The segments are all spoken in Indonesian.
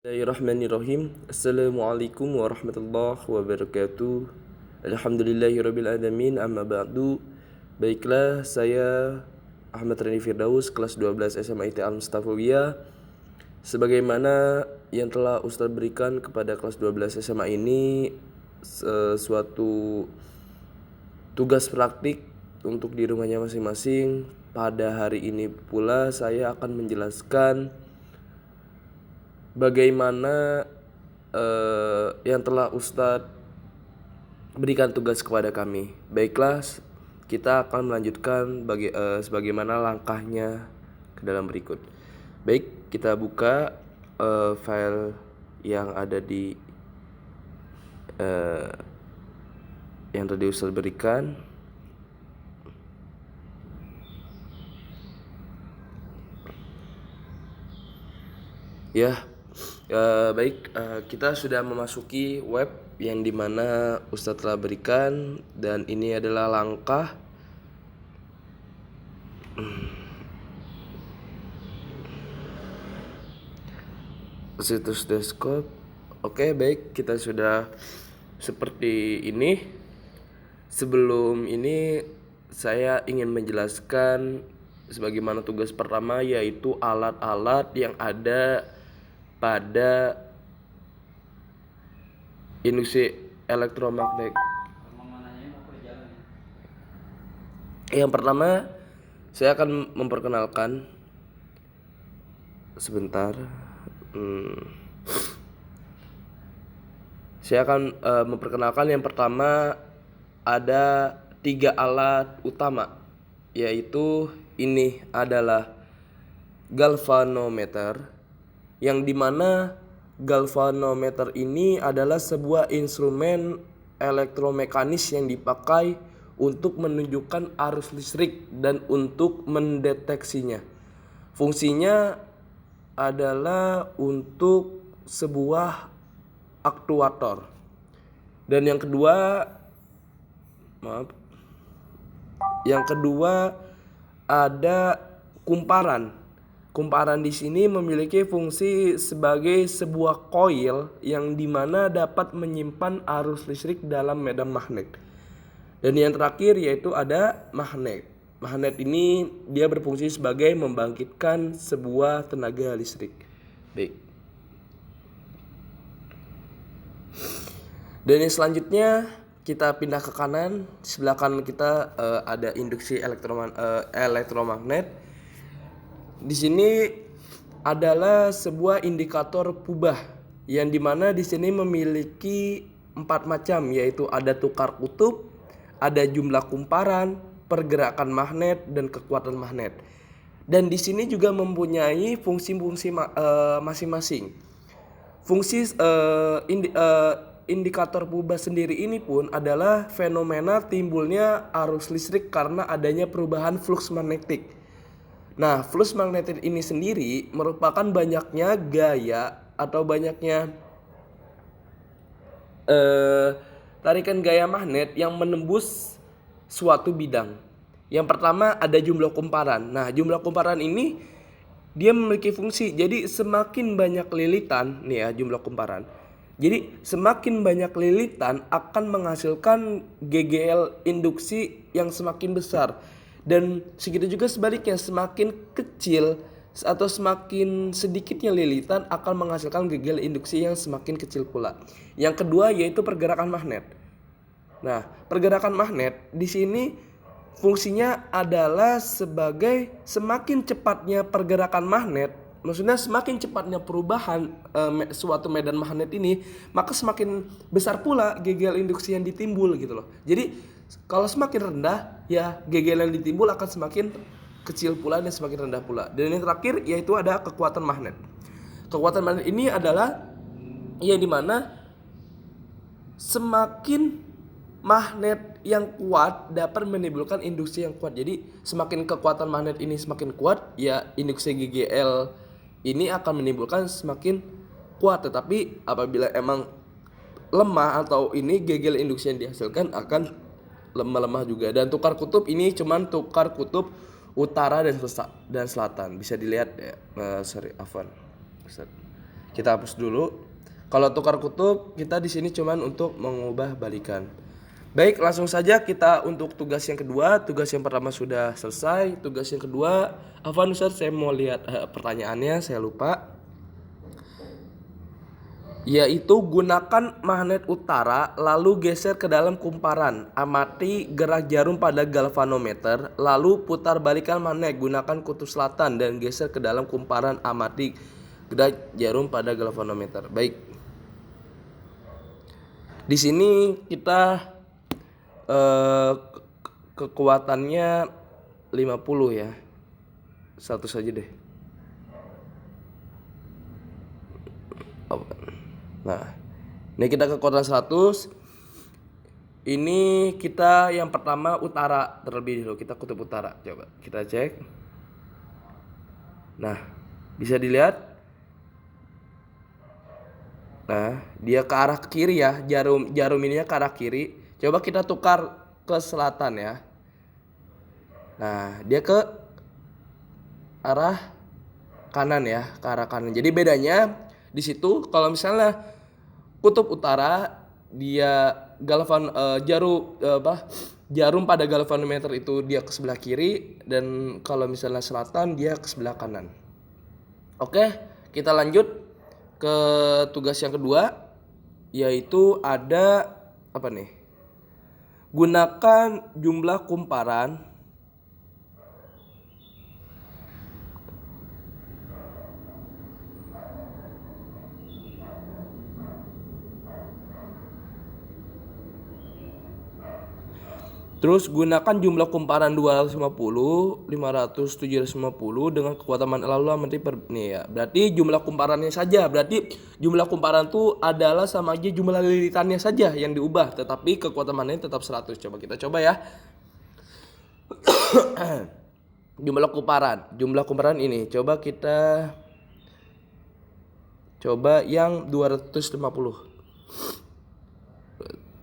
Bismillahirrahmanirrahim. Assalamualaikum warahmatullahi wabarakatuh. Alhamdulillahirabbil alamin, amma ba'du. Baiklah, saya Ahmad Rani Firdaus, kelas 12 SMA IT Al Mustafawiyah. Sebagaimana yang telah Ustadz berikan kepada kelas 12 SMA ini suatu tugas praktik untuk di rumahnya masing-masing. Pada hari ini pula saya akan menjelaskan bagaimana yang telah Ustadz berikan tugas kepada kami. Baiklah, kita akan melanjutkan sebagaimana langkahnya ke dalam berikut. Baik, kita buka file yang ada di yang tadi Ustadz berikan. Baik, kita sudah memasuki web yang dimana Ustadz telah berikan, dan ini adalah langkah situs desktop. Oke, baik, kita sudah seperti ini. Sebelum ini saya ingin menjelaskan sebagaimana tugas pertama, yaitu alat-alat yang ada pada industri elektromagnetik. Yang pertama, saya akan memperkenalkan sebentar. Saya akan memperkenalkan yang pertama, ada 3 alat utama, yaitu ini adalah galvanometer, yang dimana galvanometer ini adalah sebuah instrumen elektromekanis yang dipakai untuk menunjukkan arus listrik dan untuk mendeteksinya. Fungsinya adalah untuk sebuah aktuator. Dan yang kedua ada kumparan. Kumparan di sini memiliki fungsi sebagai sebuah koil yang dimana dapat menyimpan arus listrik dalam medan magnet. Dan yang terakhir yaitu ada magnet. Magnet ini dia berfungsi sebagai membangkitkan sebuah tenaga listrik. Baik. Dan yang selanjutnya kita pindah ke kanan. Di sebelah kanan kita ada induksi elektromagnet. Di sini adalah sebuah indikator pubah yang dimana di sini memiliki 4 macam, yaitu ada tukar kutub, ada jumlah kumparan, pergerakan magnet, dan kekuatan magnet. Dan di sini juga mempunyai fungsi-fungsi masing-masing. Fungsi indikator pubah sendiri ini pun adalah fenomena timbulnya arus listrik karena adanya perubahan flux magnetik. Nah, flux magnetik ini sendiri merupakan banyaknya gaya atau banyaknya tarikan gaya magnet yang menembus suatu bidang. Yang pertama ada jumlah kumparan. Nah, jumlah kumparan ini dia memiliki fungsi. Jadi semakin banyak lilitan, nih ya jumlah kumparan. Jadi semakin banyak lilitan akan menghasilkan GGL induksi yang semakin besar. Dan segitu juga sebaliknya, semakin kecil atau semakin sedikitnya lilitan akan menghasilkan GGL induksi yang semakin kecil pula. Yang kedua yaitu pergerakan magnet. Nah, pergerakan magnet di sini fungsinya adalah sebagai semakin cepatnya pergerakan magnet, maksudnya semakin cepatnya perubahan suatu medan magnet ini, maka semakin besar pula GGL induksi yang ditimbul gitu loh. Jadi kalau semakin rendah, ya GGL yang ditimbul akan semakin kecil pula dan semakin rendah pula. Dan yang terakhir yaitu ada kekuatan magnet. Kekuatan magnet ini adalah ya dimana semakin magnet yang kuat dapat menimbulkan induksi yang kuat. Jadi semakin kekuatan magnet ini semakin kuat, ya induksi GGL ini akan menimbulkan semakin kuat. Tetapi apabila emang lemah atau ini GGL induksi yang dihasilkan akan lemah juga. Dan tukar kutub ini cuman tukar kutub utara dan selatan. Bisa dilihat ya, Kita hapus dulu. Kalau tukar kutub, kita di sini cuman untuk mengubah balikan. Baik, langsung saja kita untuk tugas yang kedua. Tugas yang pertama sudah selesai. Tugas yang kedua, Afwan Ustaz, saya mau lihat pertanyaannya, saya lupa. Yaitu gunakan magnet utara lalu geser ke dalam kumparan. Amati gerak jarum pada galvanometer, lalu putar balikan magnet. Gunakan kutub selatan dan geser ke dalam kumparan. Amati gerak jarum pada galvanometer. Baik. Di sini kita kekuatannya 50 ya. Satu saja deh. Nah, ini kita kekuatan 100. Ini kita yang pertama utara terlebih dulu. Kita kutub utara. Coba kita cek. Nah, bisa dilihat. Nah, dia ke arah kiri ya. Jarum ininya ke arah kiri. Coba kita tukar ke selatan ya. Nah, dia ke arah kanan ya, ke arah kanan. Jadi bedanya di situ kalau misalnya kutub utara dia jarum pada galvanometer itu dia ke sebelah kiri, dan kalau misalnya selatan dia ke sebelah kanan. Oke, kita lanjut ke tugas yang kedua, yaitu ada apa nih? Gunakan jumlah kumparan terus gunakan jumlah kumparan 250, 500, 750 dengan kekuatan magnet lalu amati nih ya. Berarti jumlah kumparannya saja. Berarti jumlah kumparan itu adalah sama aja jumlah lilitannya saja yang diubah, tetapi kekuatan magnetnya tetap 100. Coba kita coba ya. Jumlah kumparan ini coba kita coba yang 250.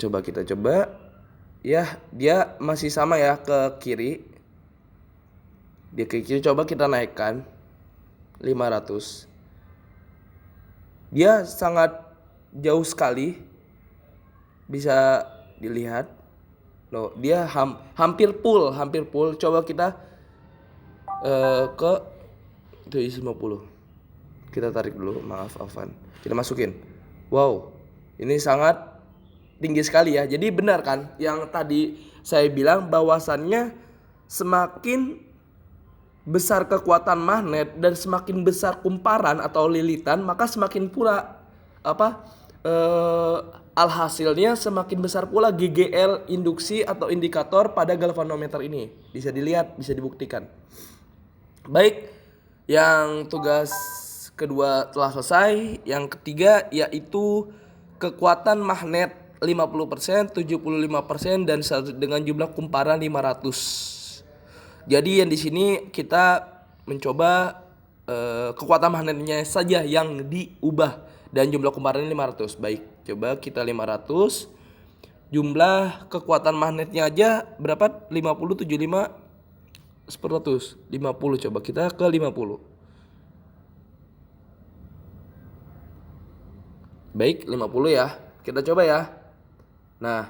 Coba kita coba. Ya, dia masih sama ya ke kiri. Dia ke kiri, coba kita naikkan 500. Dia sangat jauh sekali. Bisa dilihat. Loh, dia hampir full. Coba kita ke 750. Kita tarik dulu, maaf Afan. Kita masukin. Wow, ini sangat tinggi sekali ya. Jadi benar kan yang tadi saya bilang bahwasannya semakin besar kekuatan magnet dan semakin besar kumparan atau lilitan, maka semakin pula alhasilnya semakin besar pula GGL induksi atau indikator pada galvanometer ini. Bisa dilihat, bisa dibuktikan. Baik, yang tugas kedua telah selesai. Yang ketiga yaitu kekuatan magnet 50%, 75% dan dengan jumlah kumparan 500. Jadi yang di sini kita mencoba kekuatan magnetnya saja yang diubah dan jumlah kumparannya 500. Baik, coba kita 500. Jumlah kekuatan magnetnya aja berapa? 50, 75, 100. 50, coba kita ke 50. Baik, 50 ya. Kita coba ya. Nah,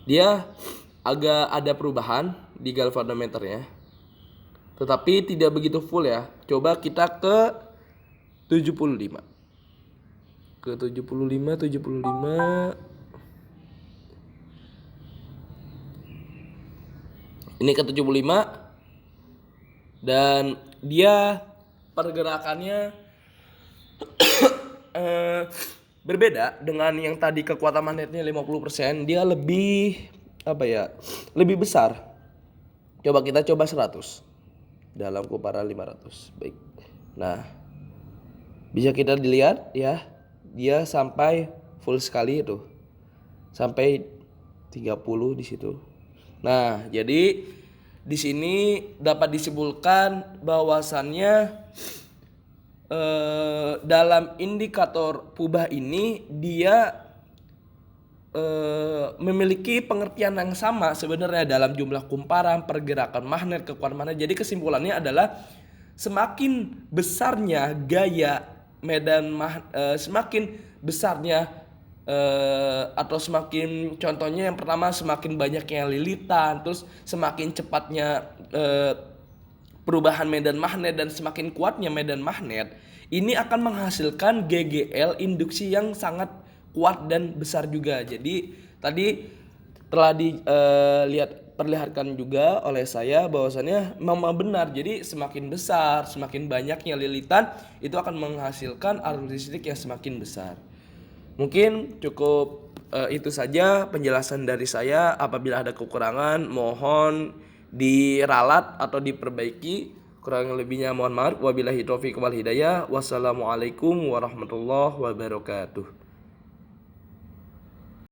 dia agak ada perubahan di galvanometernya, tetapi tidak begitu full ya. Coba kita ke 75. Ke 75. Ini ke 75. Dan dia pergerakannya berbeda dengan yang tadi kekuatan magnetnya 50%, dia lebih lebih besar. Coba kita coba 100 dalam kumparan 500. Baik. Nah, bisa kita dilihat ya, dia sampai full sekali itu. Sampai 30 di situ. Nah, jadi di sini dapat disimpulkan bahwasannya dalam indikator Puba ini dia memiliki pengertian yang sama sebenarnya dalam jumlah kumparan, pergerakan magnet, kekuatan magnet. Jadi kesimpulannya adalah semakin besarnya gaya semakin besarnya atau semakin, contohnya yang pertama semakin banyaknya lilitan, terus semakin cepatnya perubahan medan magnet dan semakin kuatnya medan magnet, ini akan menghasilkan GGL induksi yang sangat kuat dan besar juga. Jadi tadi telah perlihatkan juga oleh saya bahwasannya memang benar. Jadi semakin besar, semakin banyaknya lilitan itu akan menghasilkan arus listrik yang semakin besar. Mungkin cukup itu saja penjelasan dari saya. Apabila ada kekurangan mohon diralat atau diperbaiki. Kurang lebihnya mohon maaf. Wabillahi taufiq wal hidayah. Wassalamualaikum warahmatullahi wabarakatuh.